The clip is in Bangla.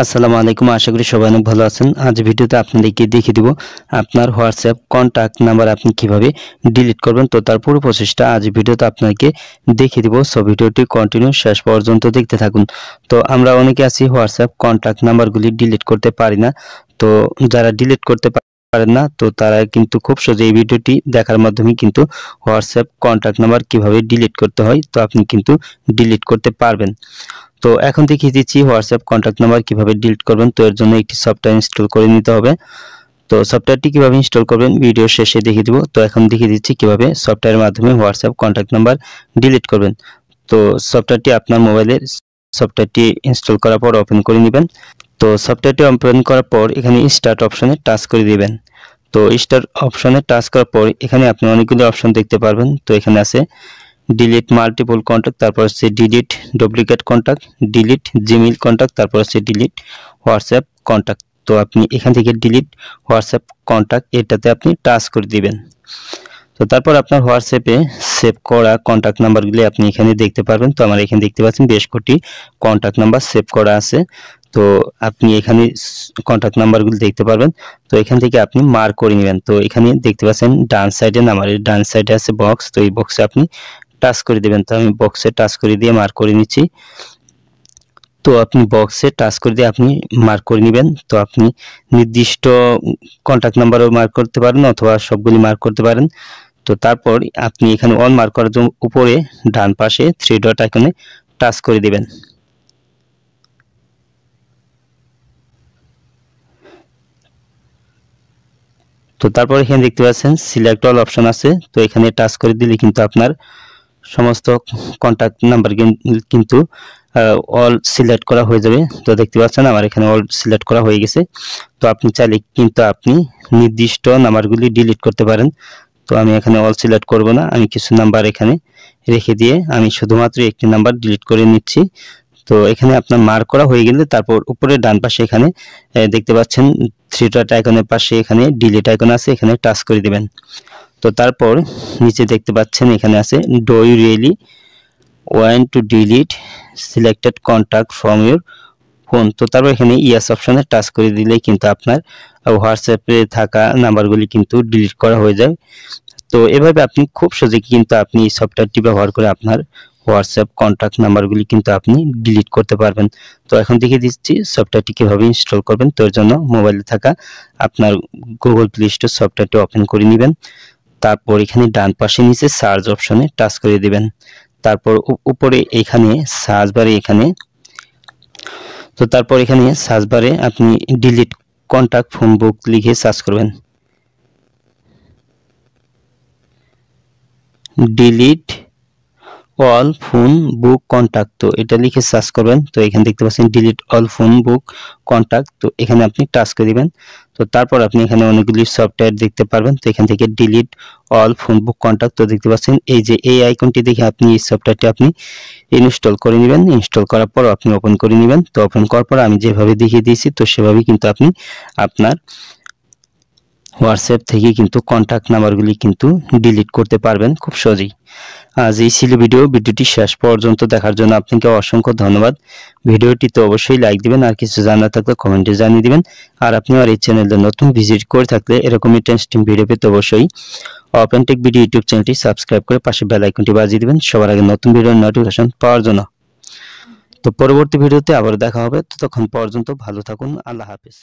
আসসালামু আলাইকুম, আশা করি সবাই অনেক ভালো আছেন। আজ ভিডিওতে আপনাদেরকে দেখিয়ে দিব আপনার হোয়াটসঅ্যাপ কন্টাক্ট নাম্বার আপনি কিভাবে ডিলিট করবেন। তো তার পুরো প্রসেসটা আজ ভিডিওতে আপনাকে দেখিয়ে দিব। সো ভিডিওটি কন্টিনিউ শেষ পর্যন্ত দেখতে থাকুন। তো আমরা অনেকে আছি হোয়াটসঅ্যাপ কন্টাক্ট নাম্বারগুলি ডিলিট করতে পারি না। তো যারা ডিলিট করতে পারেন না, তো তারা কিন্তু খুব সহজে এই ভিডিওটি দেখার মাধ্যমে কিন্তু হোয়াটসঅ্যাপ কন্টাক্ট নাম্বার কিভাবে ডিলিট করতে হয় তো আপনি কিন্তু ডিলিট করতে পারবেন। তো এখন দেখিয়ে দিচ্ছি হোয়াটসঅ্যাপ কন্টাক্ট নাম্বার কিভাবে ডিলিট করবেন। তো এর জন্য একটি সফটওয়্যার ইনস্টল করে নিতে হবে। তো সফটওয়্যারটি কিভাবে ইনস্টল করবেন ভিডিও শেষে দেখিয়ে দিব। তো এখন দেখিয়ে দিচ্ছি কিভাবে সফটওয়্যারের মাধ্যমে হোয়াটসঅ্যাপ কন্টাক্ট নাম্বার ডিলিট করবেন। তো সফটওয়্যারটি আপনার মোবাইলের সফটওয়্যারটি ইনস্টল করার পর ওপেন করে নেবেন। তো সফটওয়্যারটি ওপেন করার পর এখানে স্টার্ট অপশনে টাচ করে দিবেন। তো স্টার্ট অপশনে টাচ করার পর এখানে আপনি অনেকগুলো অপশন দেখতে পারবেন। তো এখানে আছে ডিলিট মাল্টিপল কন্ট্যাক্ট, তারপর হচ্ছে delete duplicate contact, delete Gmail contact, তারপর হচ্ছে ডিলিট হোয়াটসঅ্যাপ কন্ট্যাক্ট। তো আপনি এখান থেকে ডিলিট হোয়াটসঅ্যাপ কন্ট্যাক্ট এটাতে আপনি টাচ করে দিবেন। তো তারপর আপনার হোয়াটসঅ্যাপে সেভ করা কন্ট্যাক্ট নাম্বারগুলি আপনি এখানে দেখতে পারবেন। তো আমার এখানে দেখতে পাচ্ছেন বেশ কটি কন্ট্যাক্ট নাম্বার সেভ করা আছে। তো আপনি এখানে কন্ট্যাক্ট নাম্বারগুলি দেখতে পারবেন। তো এখান থেকে আপনি মার্ক করে নেবেন। তো এখানে দেখতে পাচ্ছেন ডান সাইডে নাম্বারের ডান সাইডে আছে বক্স। তো এই বক্সে আপনি টাচ করে দেবেন। তো আমি বক্সে টাচ করে দিয়ে মার্ক করে নিচ্ছি। তো আপনি বক্সে টাচ করে দিয়ে আপনি মার্ক করে নেবেন। তো আপনি নির্দিষ্ট কন্ট্যাক্ট নাম্বারও মার্ক করতে পারেন অথবা সবগুলি মার্ক করতে পারেন। তো তারপর আপনি এখানে অল মার্ক করার জন্য উপরে ডান পাশে 3 ডট আইকনে টাচ করে দিবেন। তো তারপর এখানে দেখতে পাচ্ছেন সিলেক্ট অল অপশন আছে। তো এখানে টাচ করে দিলে কিন্তু আপনার সমস্ত কন্ট্যাক্ট নাম্বার কিন্তু অল সিলেক্ট করা হয়ে যাবে। তো দেখতে পাচ্ছেন আমার এখানে অল সিলেক্ট করা হয়ে গেছে। তো আপনি চাইলে কিন্তু আপনি নির্দিষ্ট নাম্বারগুলি ডিলিট করতে পারেন। তো আমি এখানে অল সিলেক্ট করব না, আমি কিছু নাম্বার এখানে রেখে দিয়ে আমি শুধুমাত্র একটি নাম্বার ডিলিট করে নিচ্ছি। তো এখানে আপনার মার্ক করা হয়ে গেলে তারপর উপরে ডান পাশে এখানে দেখতে পাচ্ছেন 3 ডট আইকনের পাশে এখানে ডিলিট আইকন আছে, এখানে টাচ করে দিবেন। তো তারপর নিচে দেখতে পাচ্ছেন এখানে আছে do you really want to delete selected contact from your phone. তো তারপর এখানে ইয়েস অপশনে টাচ করে দিলেই কিন্তু আপনার হোয়াটসঅ্যাপে থাকা নাম্বারগুলি কিন্তু ডিলিট করা হয়ে যায়। তো এভাবে আপনি খুব সহজে কিন্তু আপনি এই সফটওয়্যারটি ব্যবহার করে আপনার হোয়াটসঅ্যাপ কন্ট্যাক্ট নাম্বারগুলি কিন্তু আপনি ডিলিট করতে পারবেন। তো এখন দেখিয়ে দিচ্ছি সফটওয়্যারটি কিভাবে ইনস্টল করবেন। তো এর জন্য মোবাইলে থাকা আপনার গুগল প্লে স্টোর সফটওয়্যারটি ওপেন করে নেবেন। তারপর এখানে ডান পাশে নিচে সার্চ অপশনে টাচ করে দিবেন। তারপর উপরে এখানে সার্চ বারে এখানে তো তারপর এখানে সার্চ বারে আপনি ডিলিট কন্ট্যাক্ট ফোন বুক লিখে সার্চ করবেন। ডিলিট অল ফোন বুক কন্ট্যাক্ট, তো এটা লিখে সার্চ করবেন। তো এখানে দেখতে পাচ্ছেন ডিলিট অল ফোন বুক কন্ট্যাক্ট, তো এখানে আপনি টাচ করে দিবেন। তো তারপর আপনি এখানে অনেকগুলি সফটওয়্যার দেখতে পারবেন। তো এখান থেকে ডিলিট অল ফোন বুক কন্ট্যাক্ট, তো দেখতে পাচ্ছেন এই যে এই আইকনটি দেখে আপনি এই সফটওয়্যারটি আপনি ইনস্টল করে নেবেন। ইনস্টল করার পর আপনি ওপেন করে নেবেন। তো ওপেন করার পর আমি যেভাবে দেখিয়ে দিয়েছি তো সেভাবেই কিন্তু আপনি আপনার হোয়াটসঅ্যাপ থেকে কিন্তু কন্ট্যাক্ট নাম্বারগুলি কিন্তু ডিলিট করতে পারবেন খুব সহজেই। আজ এই ছিল ভিডিওটি শেষ পর্যন্ত দেখার জন্য আপনাকে অসংখ্য ধন্যবাদ। ভিডিওটিতে অবশ্যই লাইক দিবেন, আর কিছু জানার থাকলে কমেন্টে জানিয়ে দিবেন। আর আপনি আমার এই চ্যানেলে নতুন ভিজিট করে থাকলে এরকম ইন্টারেস্টিং ভিডিও পেতে অবশ্যই ওপেন টেক ভিডিও ইউটিউব চ্যানেলটি সাবস্ক্রাইব করে পাশে বেল আইকনটি বাজিয়ে দিবেন সবার আগে নতুন ভিডিওর নোটিফিকেশন পাওয়ার জন্য। তো পরবর্তী ভিডিওতে আবার দেখা হবে। ততক্ষণ পর্যন্ত ভালো থাকুন। আল্লাহ হাফেজ।